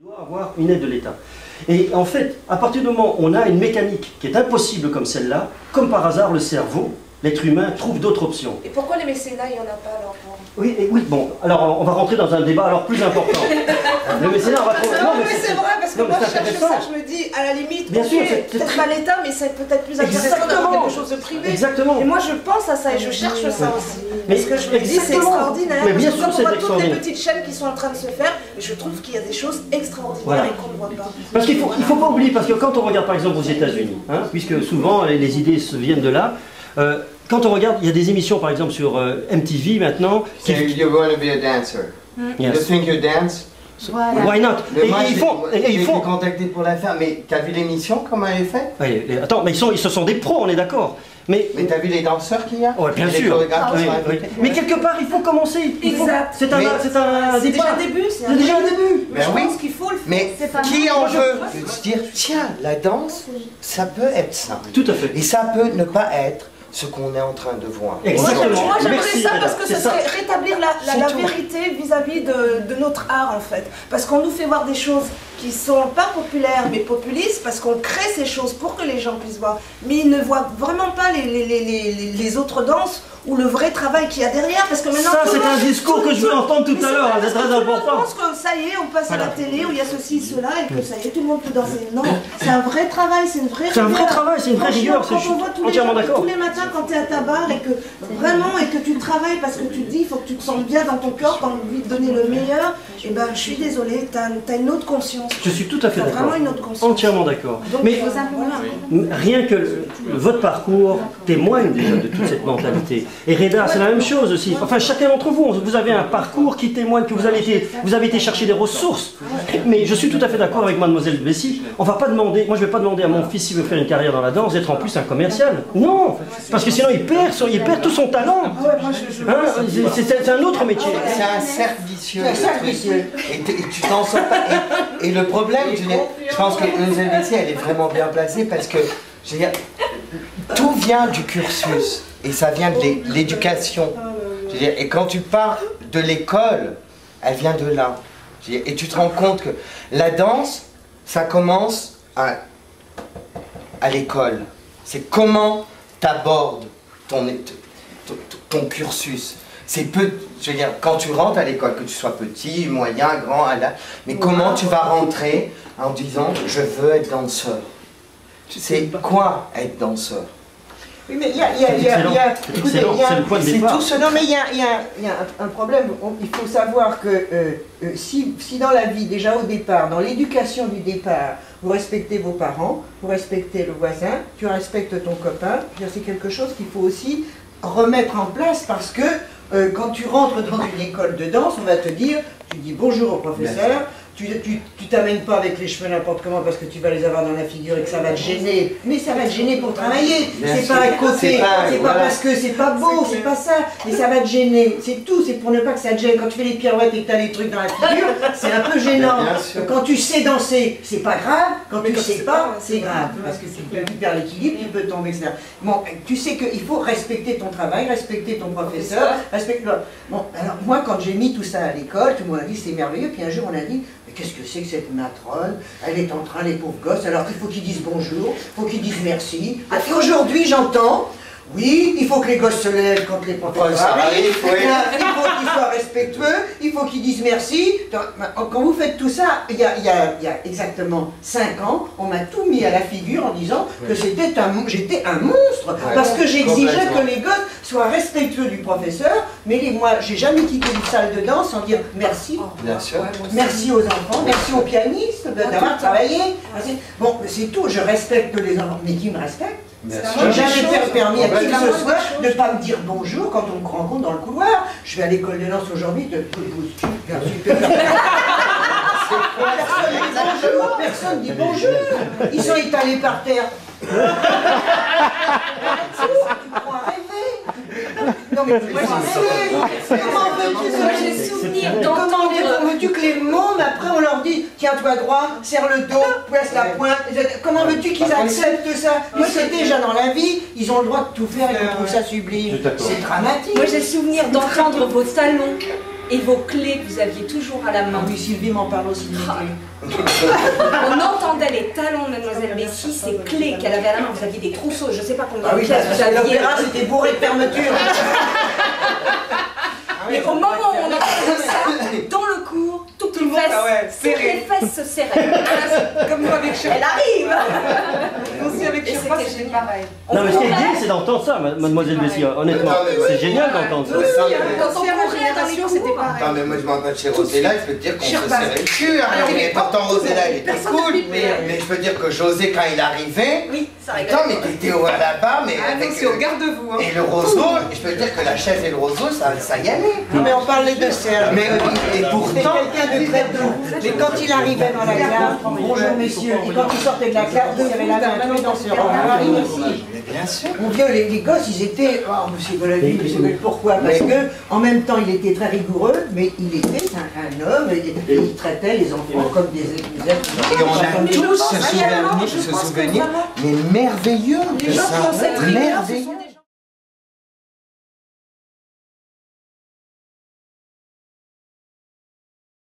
On doit avoir une aide de l'État. Et en fait, à partir du moment où on a une mécanique qui est impossible comme celle-là, comme par hasard, le cerveau, l'être humain, trouve d'autres options. Et pourquoi les mécénats, il n'y en a pas alors? Oui, oui, bon, alors on va rentrer dans un débat alors plus important. Le mécénat, on va trouver... Non, mais c'est vrai, parce que moi je cherche ça, je me dis, à la limite, bien sûr, peut-être pas l'État, mais c'est peut-être plus intéressant d'avoir quelque chose de privé. Exactement. Et moi je pense à ça et je cherche ça aussi. Mais parce que je me dis, c'est extraordinaire. Mais bien parce sûr, que c'est quand on voit toutes les extraordinaire. petites chaînes qui sont en train de se faire, je trouve qu'il y a des choses extraordinaires Voilà. et qu'on ne voit pas. Parce qu'il faut pas oublier, parce que quand on regarde par exemple aux États-Unis, hein, puisque souvent les idées viennent de là, quand on regarde, il y a des émissions par exemple sur MTV maintenant. So you're going to be a dancer. You Yes. think you dance? Voilà. Why not? Mais Et moi, ils font. j'ai été contacté pour la faire, mais t'as vu l'émission, comment elle est faite? Oui, attends, mais ce sont des pros, on est d'accord. Mais t'as vu les danseurs qu'il y a? ouais, bien les sûr. chorégraphes qui Oui, sont oui. invités? Mais quelque part, il faut commencer. Exact. C'est un C'est déjà départ. un début. C'est déjà un début. Mais je oui. pense qu'il faut le faire. Mais C'est pas qui mal. en veut se dire, tiens, la danse, ça peut être ça. Tout à fait. Et ça peut ne pas être ce qu'on est en train de voir. Exactement. Moi j'aimerais Merci, ça Reda, parce que c'est ça ça. serait rétablir la C'est tout. vérité vis-à-vis de notre art en fait. Parce qu'on nous fait voir des choses qui sont pas populaires mais populistes parce qu'on crée ces choses pour que les gens puissent voir. Mais ils ne voient vraiment pas les autres danses ou le vrai travail qu'il y a derrière. Parce que maintenant, Ça, tout c'est le monde- un discours que je veux entendre tout à l'heure, c'est très Tout le monde important. pense que ça y est, on passe à la Voilà. télé où il y a ceci, cela et que ça y est, tout le monde peut danser. Non, c'est un vrai travail, c'est une vraie C'est un vrai rigueur. travail, c'est une vraie Franchement, rigueur, quand je suis on voit tous les entièrement gens, d'accord. tous les matins quand tu es à ta barre et que vraiment et que tu travailles parce que tu te dis il faut que tu te sentes bien dans ton corps, tu as envie de donner le meilleur, et ben je suis désolée, tu as une autre conscience. Je suis tout à fait T'as d'accord. vraiment une autre conscience. Entièrement d'accord. Donc, Mais voilà. rien que votre parcours témoigne déjà de toute cette mentalité. Et Reda, c'est la même chose aussi. Enfin, chacun d'entre vous, vous avez un parcours qui témoigne que vous avez été chercher des ressources. Mais je suis tout à fait d'accord avec mademoiselle Bessie. On va pas demander, moi je vais pas demander à mon fils s'il veut faire une carrière dans la danse d'être en plus un commercial. Non, parce que sinon il perd tout son talent. Hein, c'est un autre métier. C'est un cercle vicieux. Et tu t'en sors pas. Et le problème, je pense que Mademoiselle Bessie, elle est vraiment bien placée parce que, je veux dire, tout vient du cursus. Et ça vient de l'éducation. Je veux dire, et quand tu pars de l'école, elle vient de là. Je veux dire, et tu te rends compte que la danse, ça commence à l'école. C'est comment tu abordes ton cursus. C'est peu, je veux dire, quand tu rentres à l'école, que tu sois petit, moyen, grand, mais comment tu vas rentrer en disant je veux être danseur? C'est quoi être danseur? Oui, mais il y a, C'est le point de départ. non, mais il y a un problème. Il faut savoir que si dans la vie, déjà au départ, dans l'éducation du départ, vous respectez vos parents, vous respectez le voisin, tu respectes ton copain, c'est quelque chose qu'il faut aussi remettre en place parce que quand tu rentres dans une école de danse, on va te dire, tu dis bonjour au professeur, tu t'amènes pas avec les cheveux n'importe comment parce que tu vas les avoir dans la figure et que ça va te gêner, mais ça va te gêner pour travailler, c'est pas à côté, c'est pas parce que c'est pas beau, c'est pas ça, mais ça va te gêner, c'est tout, c'est pour ne pas que ça te gêne. Quand tu fais les pirouettes et que tu as les trucs dans la figure, c'est un peu gênant. Quand tu sais danser, c'est pas grave, quand tu sais pas, c'est grave, parce que tu perds l'équilibre, tu peux tomber, etc. Bon, tu sais qu'il faut respecter ton travail, respecter ton professeur, respecter... Bon, alors moi quand j'ai mis tout ça à l'école, tout le monde a dit c'est merveilleux, puis un jour on a dit mais qu'est-ce que c'est que cette matrone? Elle est en train, les pauvres gosses, alors qu'il faut qu'ils disent bonjour, il faut qu'ils disent merci. Et aujourd'hui j'entends, oui, il faut que les gosses se lèvent quand les professeurs arrivent, il faut qu'ils soient respectueux, il faut qu'ils disent merci. Quand vous faites tout ça, il y a exactement 5 ans, on m'a tout mis à la figure en disant que j'étais un monstre, parce que j'exigeais que les gosses soient respectueux du professeur, mais moi j'ai jamais quitté une salle de danse sans dire merci. Bien sûr. Merci aux enfants, merci aux pianistes d'avoir travaillé. Bon, c'est tout, je respecte les enfants, mais qui me respecte? J'ai jamais permis à qui que ce soit de ne pas me dire bonjour quand on me rencontre dans le couloir. Je vais à l'école de danse aujourd'hui, personne dit bonjour. Ils sont étalés par terre. Tu crois rêver? Non mais tu crois rêver? Comment veux-tu? Moi j'ai souvenir d'entendre... Comment veux-tu que les mômes, après on leur dit tiens-toi droit, serre le dos, place la pointe. Comment veux-tu qu'ils acceptent ça? Moi c'est déjà dans la vie, ils ont le droit de tout faire et qu'on trouve ça sublime. C'est dramatique. Moi j'ai souvenir d'entendre vos talons et vos clés que vous aviez toujours à la main. Oui, Sylvie m'en parle aussi. On entendait les talons de Mademoiselle Bessie, ces clés qu'elle avait à la main. Vous aviez des trousseaux, je ne sais pas combien de pièces vous aviez. L'opéra, c'était bourré de fermeture. Mais au moment où on entendait ça, dans le cours, toutes les fesses se serraient. Comme nous avec Sherpa. Elle arrive. Nous aussi avec Sherpa, c'était pareil. Non, mais ce qui est bien, c'est d'entendre ça, mademoiselle Bessie, honnêtement. C'est génial d'entendre ça. Quand on courait dans les c'était cours. pareil. Non mais moi je m'entends chez Rosella, je peux te dire qu'on se serrait le cul, hein. Mais pourtant Rosella elle était cool, mais je peux dire que José quand il arrivait, Oui, ça rigole. attends mais t'étais au là-bas, mais Ah non, avec c'est au garde-vous. et le roseau, je peux te dire que la chaise et le roseau, ça y allait. Non, mais on parlait de Serge. Mais et C'était pourtant, quelqu'un de très doux. Mais quand il arrivait dans la classe, bonjour messieurs, et quand il sortait de la classe, il avait la main clouée dans ses rangs. Marine aussi. mais bien sûr. Mon Dieu, les gosses, ils étaient. Oh, monsieur Golavie, monsieur Golavie, pourquoi? Parce que, en même temps, il était très rigoureux, mais il était un homme, et il traitait les enfants comme des êtres. Et on a tous ce souvenir mais merveilleux de ça, merveilleux.